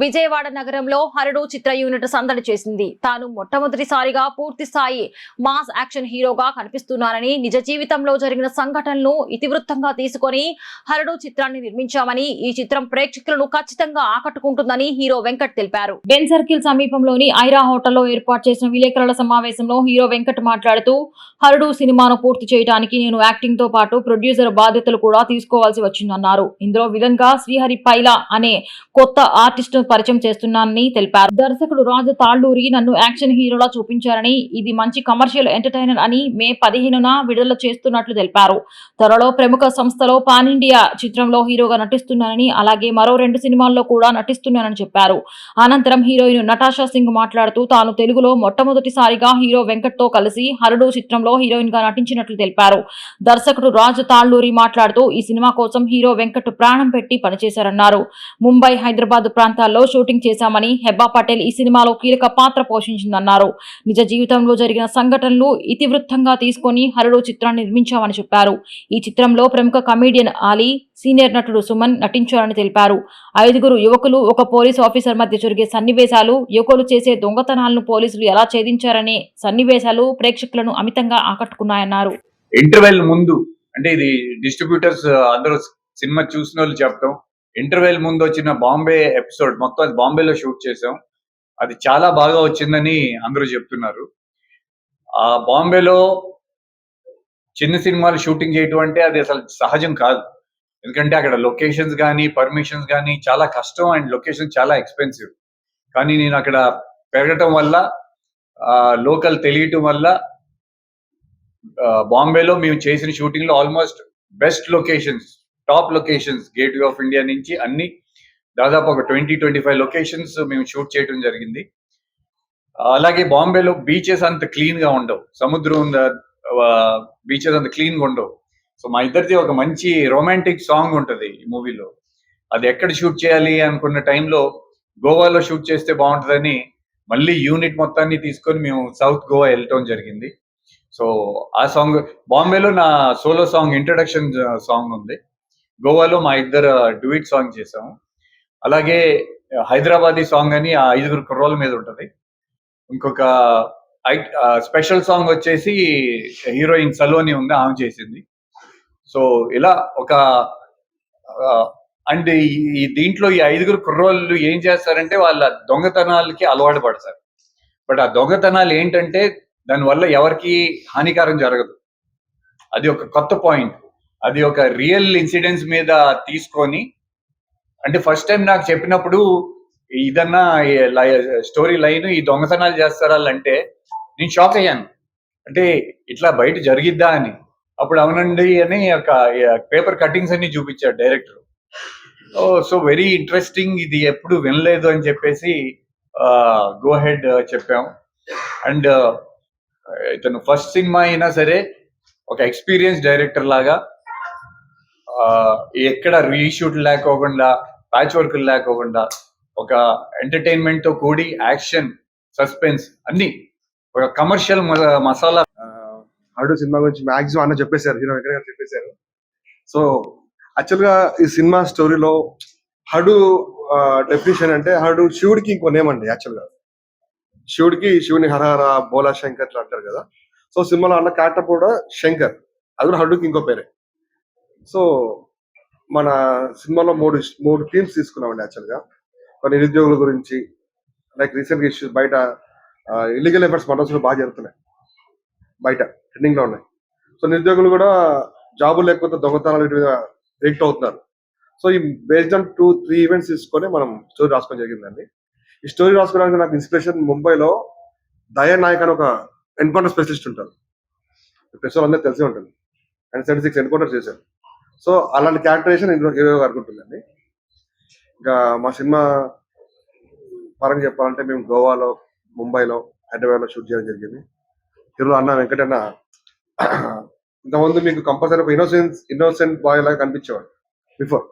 విజయవాడ నగరంలో హరడు చిత్ర యూనిట్ సందడి చేసింది. తాను మొట్టమొదటిసారిగా పూర్తి స్థాయి మాస్ యాక్షన్ హీరోగా కనిపిస్తున్నానని, నిజ జీవితంలో జరిగిన సంఘటనలను ఇతివృత్తంగా తీసుకొని హరడు చిత్రాన్ని నిర్మించామని, ఈ చిత్రం ప్రేక్షకులను ఖచ్చితంగా ఆకట్టుకుంటుందని హీరో వెంకట్ తెలిపారు. బెన్ సర్కిల్ సమీపంలోని ఐరా హోటల్లో ఏర్పాటు చేసిన విలేకరుల సమావేశంలో హీరో వెంకట్ మాట్లాడుతూ, హరడు సినిమాను పూర్తి చేయడానికి నేను యాక్టింగ్ తో పాటు ప్రొడ్యూసర్ బాధ్యతలు కూడా తీసుకోవాల్సి వచ్చిందన్నారు. ఇందులో విలన్ గా శ్రీహరి పైలా అనే కొత్త ఆర్టిస్ట్ పరిచయం చేస్తున్నానని తెలిపారు. దర్శకుడు రాజు తాళ్లూరి నన్ను యాక్షన్ హీరోలా చూపించారని, ఇది మంచి కమర్షియల్ ఎంటర్టైనర్ అని మే 15న విడుదల చేస్తున్నట్లు తెలిపారు. త్వరలో ప్రముఖ సంస్థలో పాన్ ఇండియా చిత్రంలో హీరోగా నటిస్తున్నానని, అలాగే మరో 2 సినిమాల్లో కూడా నటిస్తున్నానని చెప్పారు. అనంతరం హీరోయిన్ నటాషా సింగ్ మాట్లాడుతూ, తాను తెలుగులో మొట్టమొదటిసారిగా హీరో వెంకట్ తో కలిసి హరడు చిత్రంలో హీరోయిన్ గా నటించినట్లు తెలిపారు. దర్శకుడు రాజు తాళ్లూరి మాట్లాడుతూ, ఈ సినిమా కోసం హీరో వెంకట్ ప్రాణం పెట్టి పనిచేశారన్నారు. ముంబై, హైదరాబాద్ ప్రాంతాల్లో షూటింగ్ చేశామని, హెబ్బా పటేల్ ఈ సినిమాలో కీలక పాత్ర పోషించిందన్నారు. నిజ జీవితంలో జరిగిన సంఘటనలు ఇతివృత్తంగా తీసుకొని హరడు చిత్రాన్ని నిర్మించామని చెప్పారు. ఈ చిత్రంలో ప్రముఖ కమీడియన్ ఆలీ, సీనియర్ నటుడు సుమన్ నటించారని తెలిపారు. 5 యువకులు, ఒక పోలీస్ ఆఫీసర్ మధ్య జరిగే సన్నివేశాలు, యువకులు చేసే దొంగతనాలను పోలీసులు ఎలా ఛేదించారనే సన్నివేశాలు ప్రేక్షకులను అమితంగా ఆకట్టుకున్నాయన్నారు. ఇంటర్వెల్ ముందు అంటే ఇది డిస్ట్రిబ్యూటర్స్ అందరూ సినిమా చూసిన వాళ్ళు చెప్తాం. ఇంటర్వెల్ ముందు వచ్చిన బాంబే ఎపిసోడ్ మొత్తం అది బాంబేలో షూట్ చేసాం. అది చాలా బాగా వచ్చిందని అందరూ చెప్తున్నారు. ఆ బాంబేలో చిన్న సినిమాలు షూటింగ్ చేయటం అంటే అది అసలు సహజం కాదు. ఎందుకంటే అక్కడ లొకేషన్స్ కానీ, పర్మిషన్స్ కానీ చాలా కష్టం అండ్ లొకేషన్ చాలా ఎక్స్పెన్సివ్. కానీ నేను అక్కడ పెరగటం వల్ల, లోకల్ తెలియటం వల్ల బాంబేలో మేము చేసిన షూటింగ్ లో almost best locations, top locations, gateway of India నుంచి అన్ని దాదాపు ఒక 20-25 లొకేషన్స్ మేము షూట్ చేయడం జరిగింది. అలాగే బాంబేలో బీచెస్ అంత క్లీన్ గా ఉండవు, సముద్రం బీచెస్ అంత క్లీన్ గా ఉండవు. సో మా ఇద్దరిది ఒక మంచి రొమాంటిక్ సాంగ్ ఉంటుంది ఈ మూవీలో. అది ఎక్కడ షూట్ చేయాలి అనుకున్న టైంలో గోవాలో షూట్ చేస్తే బాగుంటుందని మళ్ళీ యూనిట్ మొత్తాన్ని తీసుకొని మేము సౌత్ గోవా వెళ్ళటం జరిగింది. సో ఆ సాంగ్ బాంబేలో నా సోలో సాంగ్ ఇంట్రడక్షన్ సాంగ్ ఉంది, గోవాలో మా ఇద్దరు డ్యూయిట్ సాంగ్ చేసాము. అలాగే హైదరాబాదీ సాంగ్ అని ఆ 5 కుర్రోల మీద ఉంటది. ఇంకొక స్పెషల్ సాంగ్ వచ్చేసి హీరోయిన్ సలోని ఉంది, ఆమె చేసింది. సో ఇలా ఒక అండ్ ఈ దీంట్లో ఈ 5 కుర్రోళ్ళు ఏం చేస్తారంటే వాళ్ళ దొంగతనాలకి అలవాటు పడతారు. బట్ ఆ దొంగతనాలు ఏంటంటే దానివల్ల ఎవరికి హానికరం జరగదు. అది ఒక కొత్త పాయింట్. అది ఒక రియల్ ఇన్సిడెంట్స్ మీద తీసుకొని, అంటే ఫస్ట్ టైం నాకు చెప్పినప్పుడు ఇదన్నా స్టోరీ లైన్ ఈ దొంగతనాలు చేస్తారా అంటే నేను షాక్ అయ్యాను. అంటే ఇట్లా బయట జరిగిద్దా అని. అప్పుడు అవునండి అని ఒక పేపర్ కటింగ్స్ అన్ని చూపించాడు డైరెక్టర్. సో వెరీ ఇంట్రెస్టింగ్, ఇది ఎప్పుడు వినలేదు అని చెప్పేసి గో హెడ్ చెప్పాం. అండ్ ఇతను ఫస్ట్ సినిమా అయినా సరే ఒక ఎక్స్పీరియన్స్ డైరెక్టర్ లాగా ఎక్కడ రీషూట్ లేకోకుండా, ప్యాచ్ వర్క్ లేకోకుండా ఒక ఎంటర్టైన్మెంట్ తో కూడి యాక్షన్, సస్పెన్స్ అన్ని ఒక కమర్షియల్ మసాలా. హరడు సినిమా గురించి మాక్సిమం అన్న చెప్పేశారు, హీరో వెంకట్ గారు చెప్పేశారు. సో యాక్చువల్ గా ఈ సినిమా స్టోరీలో హరడు డెఫినేషన్ అంటే హరడు శివుడికి ఇంకో నేమ్ అండి. యాక్చువల్ గా శివుని హరహర బోలా శంకర్ అంటారు కదా. సో సినిమాలో అన్న క్యారెక్టర్ కూడా శంకర్, అది కూడా హరడుకి ఇంకో పేరే. సో మన సినిమాలో మూడు థీమ్స్ తీసుకున్నామండి. యాక్చువల్గా కొన్ని నిరుద్యోగుల గురించి, లైక్ రీసెంట్ ఇష్యూస్ బయట ఇల్లీగల్ ఎఫర్ట్స్ మనసులో బాగా జరుగుతున్నాయి, బయట ట్రెండింగ్ లో ఉన్నాయి. సో నిరుద్యోగులు కూడా జాబులు లేకపోతే దొంగతనాలు రియాక్ట్ అవుతున్నారు. సో ఈ బేస్డ్ ఆన్ 2-3 ఈవెంట్స్ తీసుకొని మనం స్టోరీ రాసుకోవడం జరిగిందండి. ఈ స్టోరీ రాసుకోవడానికి నాకు ఇన్స్పిరేషన్ ముంబైలో దయా నాయక్ అని ఒక ఎన్కౌంటర్ స్పెషలిస్ట్ ఉంటారు, ప్రెస్ అందరూ తెలిసే ఉంటుంది. అండ్ 76 ఎన్కౌంటర్ చేశారు. సో అలాంటి క్యారెక్టరైజేషన్ హీరో గారికి ఉంటుందండి. ఇంకా మా సినిమా పరంగా చెప్పాలంటే మేము గోవాలో, ముంబైలో, హైదరాబాద్లో షూట్ చేయడం జరిగింది. హీరో అన్న వెంకటన్న ఇంతకుముందు మీకు కంపల్సరీ ఒక ఇన్నోసెంట్ బాయ్ లాగా కనిపించేవాడు బిఫోర్.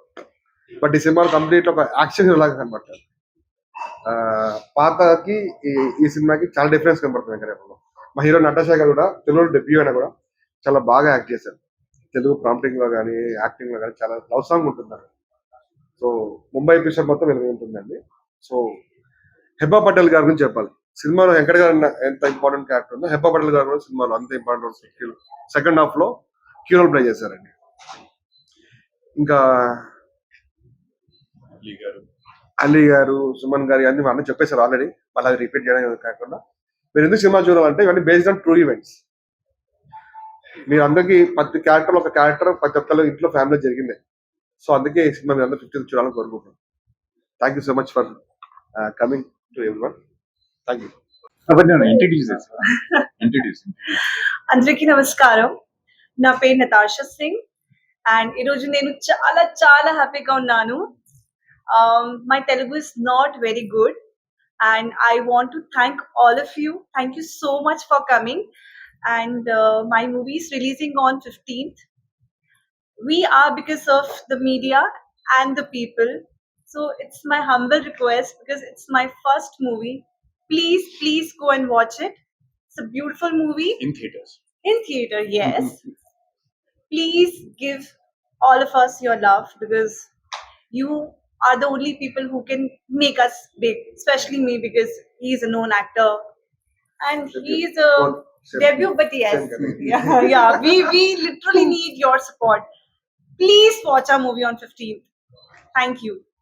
బట్ ఈ సినిమాలో కంప్లీట్ ఒక యాక్షన్ హీరో లాగా కనబడతాడు. పాతకి ఈ సినిమాకి చాలా డిఫరెన్స్ కనబడుతుంది వెంకటన్నలో. మా హీరో నటాషా గారు కూడా తెలుగులో డెబ్యూ అయినా కూడా చాలా బాగా యాక్ట్ చేశారు. తెలుగు ప్రాంప్టింగ్ లో కానీ, యాక్టింగ్ లో కానీ చాలా లవ్ సాంగ్ ఉంటుంది. సో ముంబై ఎపిసోడ్ మొత్తం వెలుగు ఉంటుందండి. సో హెబ్బా పటేల్ గారి గురించి చెప్పాలి. సినిమాలో వెంకట గారు ఎంత ఇంపార్టెంట్ క్యారెక్టర్ ఉందో హెబ్బా పటేల్ గారు కూడా సినిమాలో అంత ఇంపార్టెంట్ సెకండ్ హాఫ్ లో కీ రోల్ ప్లే చేశారండి. ఇంకా అలీ గారు, సుమన్ గారు అన్ని అన్నీ చెప్పేశారు ఆల్రెడీ, మళ్ళీ అది రిపీట్ చేయడం కాకుండా మీరు ఎందుకు సినిమా చూడాలంటే ఇవన్నీ బేస్డ్ ఆన్ ట్రూ ఈవెంట్స్. మీరు అందరికీ ప్రతి క్యారెక్టర్ ఒక క్యారెక్టర్ ప్రతి ఒక్కరు ఇంట్లో ఫ్యామిలీ జరిగింది. సో అందుకే ఈ సినిమా మీరు అందరూ 15th చూడాలని కోరుకుంటున్నాను. Thank you so much for coming to everyone. Thank you. అందరికీ నమస్కారం. నా పేరు నతాషా సింగ్ అండ్ ఈరోజు నేను చాలా చాలా హ్యాపీగా ఉన్నాను. My Telugu is not very good and I want to thank all of you. Thank you so much for coming. And my movie is releasing on 15th. We are because of the media and the people. So it's my humble request because it's my first movie. Please go and watch it. It's a beautiful movie. In theaters. In theater, yes. Please give all of us your love because you are the only people who can make us big, especially me because he's a known actor and he's a debut, but yes, yeah, we literally need your support. Please watch our movie on 15th. Thank you.